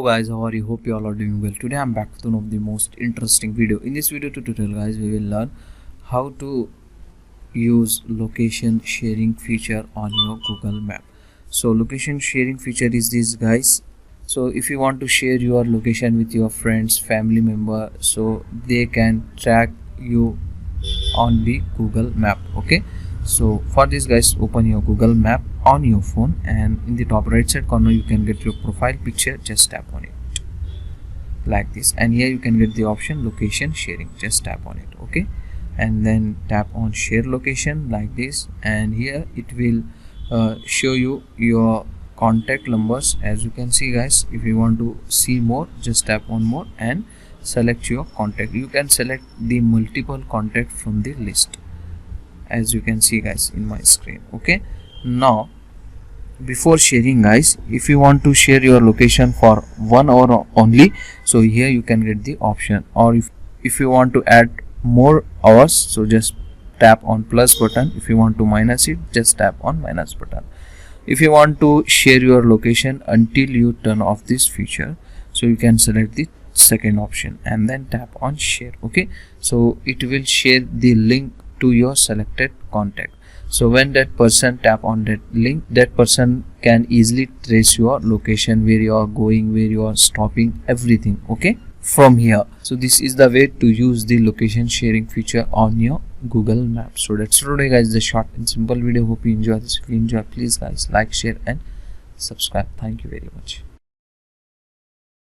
Hello guys, how are you? Hope you all are doing well. Today I'm back with one of the most interesting video. In this video tutorial guys, we will learn how to use location sharing feature on your Google Map. So location sharing feature is this guys. So if you want to share your location with your friends, family member, so they can track you on the Google Map. Okay, so for this guys, open your Google Map on your phone, and in the top right side corner you can get your profile picture. Just tap on it like this, and here you can get the option location sharing. Just tap on it. Okay, and then tap on share location like this, and here it will show you your contact numbers. As you can see guys, if you want to see more, just tap on more and select your contact. You can select the multiple contact from the list, as you can see guys in my screen. Okay, now before sharing guys, if you want to share your location for 1 hour only, so here you can get the option, or if you want to add more hours, so just tap on plus button. If you want to minus it, just tap on minus button. If you want to share your location until you turn off this feature, so you can select the second option and then tap on share. Okay, so it will share the link to your selected contact. So when that person tap on that link, that person can easily trace your location, where you are going, where you are stopping, everything. Okay, from here. So this is the way to use the location sharing feature on your Google Maps. So that's today guys, the short and simple video. Hope you enjoy this. If you enjoy, please guys like, share and subscribe. Thank you very much.